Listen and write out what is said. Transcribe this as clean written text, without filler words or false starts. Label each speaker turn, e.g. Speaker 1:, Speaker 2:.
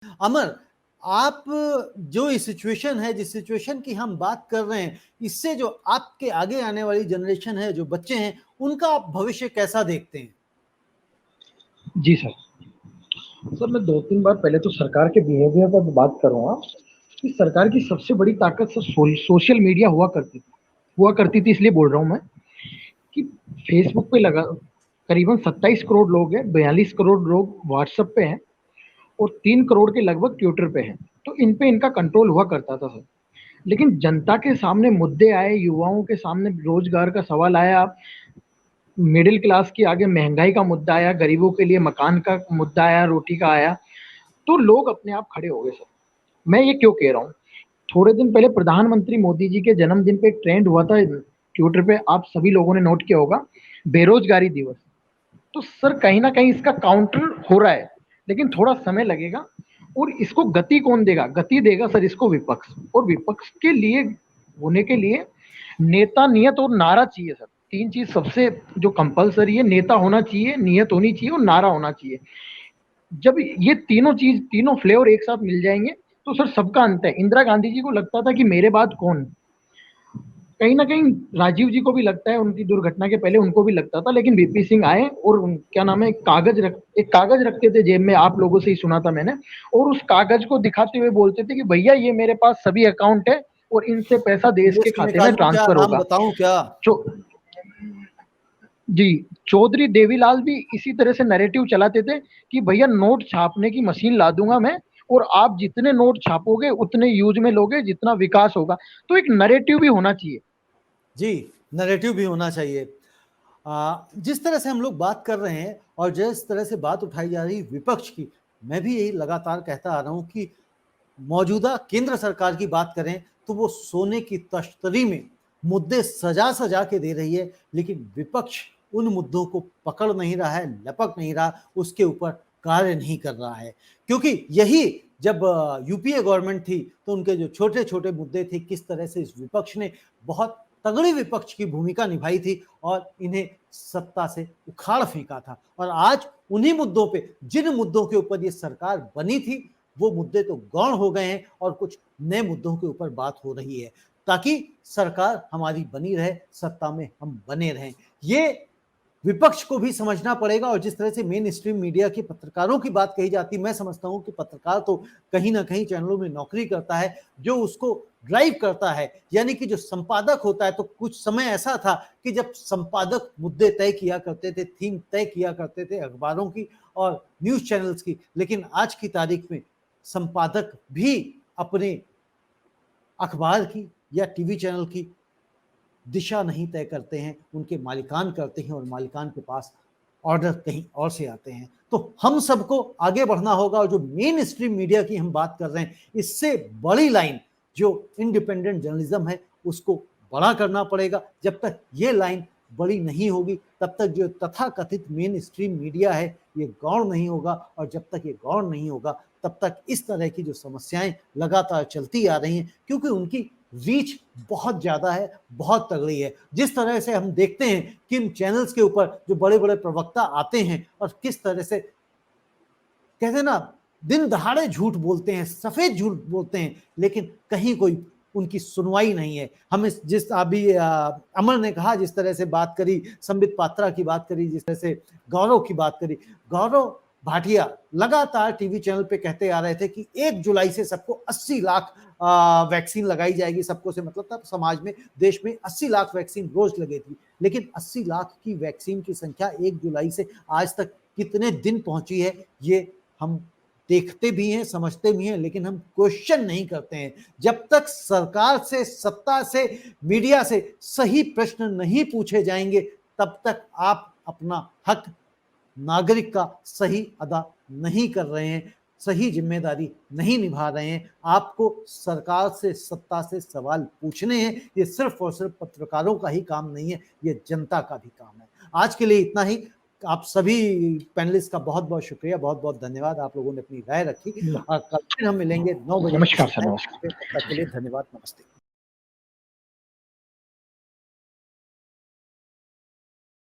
Speaker 1: अमर, आप जो ये सिचुएशन है, जिस सिचुएशन की हम बात कर रहे हैं, इससे जो आपके आगे आने वाली जनरेशन है, जो बच्चे हैं, उनका आप भविष्य कैसा देखते हैं?
Speaker 2: जी सर। सर मैं 2-3 बार पहले तो सरकार के बिहेवियर पर बात करूँगा कि सरकार की सबसे बड़ी ताकत सर सोशल मीडिया हुआ करती थी इसलिए बोल रहा हूँ मैं कि फेसबुक पे लगा करीबन 27 करोड़ लोग हैं, 42 करोड़ लोग व्हाट्सएप पे हैं और 3 करोड़ के लगभग ट्विटर पे हैं। तो इन पे इनका कंट्रोल हुआ करता था सर। लेकिन जनता के सामने मुद्दे आए, युवाओं के सामने रोजगार का सवाल आया, मिडिल क्लास के आगे महंगाई का मुद्दा आया, गरीबों के लिए मकान का मुद्दा आया, रोटी का आया, तो लोग अपने आप खड़े हो गए सर। मैं ये क्यों कह रहा हूँ, थोड़े दिन पहले प्रधानमंत्री मोदी जी के जन्मदिन पे एक ट्रेंड हुआ था ट्विटर पे, आप सभी लोगों ने नोट किया होगा, बेरोजगारी दिवस। तो सर कहीं ना कहीं इसका काउंटर हो रहा है, लेकिन थोड़ा समय लगेगा। और इसको गति कौन देगा? गति देगा सर इसको विपक्ष। और विपक्ष के लिए होने के लिए नेता, नियत और नारा चाहिए सर। 3 चीज सबसे जो कंपलसरी है, नेता होना चाहिए, नियत होनी चाहिए और नारा होना चाहिए। जब ये तीनों चीज, तीनों फ्लेवर एक साथ मिल जाएंगे तो सर सबका अंत है। इंदिरा गांधी जी को लगता था कि मेरे बाद कौन, कहीं ना कहीं राजीव जी को भी लगता है, उनकी दुर्घटना के पहले उनको भी लगता था, लेकिन वीपी सिंह आए और क्या नाम है, एक कागज रखते थे जेब में, आप लोगों से ही सुना था मैंने, और उस कागज को दिखाते हुए बोलते थे कि भैया ये मेरे पास सभी अकाउंट है और इनसे पैसा देश के
Speaker 1: लिस्ट
Speaker 2: खाते में
Speaker 1: निकालूं क्या,
Speaker 2: ट्रांसफर
Speaker 1: नाम
Speaker 2: होगा।
Speaker 1: बताऊं क्या?
Speaker 2: जो जी, चौधरी देवीलाल भी इसी तरह से नैरेटिव चलाते थे कि भैया नोट छापने की मशीन ला दूंगा मैं, और आप जितने नोट छापोगे उतने यूज में लोगे, जितना विकास होगा। तो एक नैरेटिव भी होना चाहिए।
Speaker 1: जी, नैरेटिव भी होना चाहिए। जिस तरह से हम लोग बात कर रहे हैं और जिस तरह से बात उठाई जा रही है विपक्ष की, मैं भी यही लगातार कहता आ रहा हूं कि मौजूदा केंद्र सरकार की बात करें तो वो सोने की तश्तरी में मुद्दे सजा सजा के दे रही है, लेकिन विपक्ष उन मुद्दों को पकड़ नहीं रहा है, लपक नहीं रहा, उसके ऊपर कार्य नहीं कर रहा है। क्योंकि यही जब यूपीए गवर्नमेंट थी तो उनके जो छोटे छोटे मुद्दे थे, किस तरह से इस विपक्ष ने बहुत तगड़ी विपक्ष की भूमिका निभाई थी और इन्हें सत्ता से उखाड़ फेंका था। और आज उन्हीं मुद्दों पे, जिन मुद्दों के ऊपर ये सरकार बनी थी, वो मुद्दे तो गौण हो गए हैं और कुछ नए मुद्दों के ऊपर बात हो रही है, ताकि सरकार हमारी बनी रहे, सत्ता में हम बने रहें। ये विपक्ष को भी समझना पड़ेगा। और जिस तरह से मेन स्ट्रीम मीडिया के पत्रकारों की बात कही जाती है, मैं समझता हूं कि पत्रकार तो कहीं ना कहीं चैनलों में नौकरी करता है, जो उसको ड्राइव करता है, यानी कि जो संपादक होता है। तो कुछ समय ऐसा था कि जब संपादक मुद्दे तय किया करते थे, थीम तय किया करते थे अखबारों की और न्यूज चैनल्स की, लेकिन आज की तारीख में संपादक भी अपने अखबार की या टीवी चैनल की दिशा नहीं तय करते हैं, उनके मालिकान करते हैं और मालिकान के पास ऑर्डर कहीं और से आते हैं। तो हम सबको आगे बढ़ना होगा और जो मेन स्ट्रीम मीडिया की हम बात कर रहे हैं, इससे बड़ी लाइन जो इंडिपेंडेंट जर्नलिज्म है उसको बड़ा करना पड़ेगा। जब तक ये लाइन बड़ी नहीं होगी, तब तक जो तथाकथित मेन स्ट्रीम मीडिया है ये गौण नहीं होगा। और जब तक ये गौण नहीं होगा, तब तक इस तरह की जो समस्याएं लगातार चलती आ रही हैं, क्योंकि उनकी रीच बहुत ज्यादा है, बहुत तगड़ी है। जिस तरह से हम देखते हैं कि इन चैनल्स के ऊपर जो बड़े बड़े प्रवक्ता आते हैं और किस तरह से कहते हैं ना, दिन दहाड़े झूठ बोलते हैं, सफेद झूठ बोलते हैं, लेकिन कहीं कोई उनकी सुनवाई नहीं है। हम जिस अभी अमर ने कहा, जिस तरह से बात करी, संबित पात्रा की बात करी, जिस तरह से गौरव की बात करी, गौरव भाटिया लगातार टीवी चैनल पे कहते आ रहे थे कि 1 जुलाई से सबको 80 लाख वैक्सीन लगाई जाएगी। सबको से मतलब था समाज में, देश में 80 लाख वैक्सीन रोज लगे थी। लेकिन 80 लाख की वैक्सीन की संख्या 1 जुलाई से आज तक कितने दिन पहुंची है, ये हम देखते भी हैं, समझते भी हैं, लेकिन हम क्वेश्चन नहीं करते हैं। जब तक सरकार से, सत्ता से, मीडिया से सही प्रश्न नहीं पूछे जाएंगे, तब तक आप अपना हक नागरिक का सही अदा नहीं कर रहे हैं, सही जिम्मेदारी नहीं निभा रहे हैं। आपको सरकार से, सत्ता से सवाल पूछने हैं। ये सिर्फ और सिर्फ पत्रकारों का ही काम नहीं है, ये जनता का भी काम है। आज के लिए इतना ही। आप सभी पैनलिस्ट का बहुत बहुत शुक्रिया, बहुत बहुत धन्यवाद। आप लोगों ने अपनी राय रखी और कल फिर हम मिलेंगे 9 बजे
Speaker 2: नमस्कार
Speaker 1: किसी
Speaker 2: सर,
Speaker 1: नए
Speaker 2: नमस्कार।
Speaker 1: विषय पे। तब तक के लिए धन्यवाद, नमस्ते।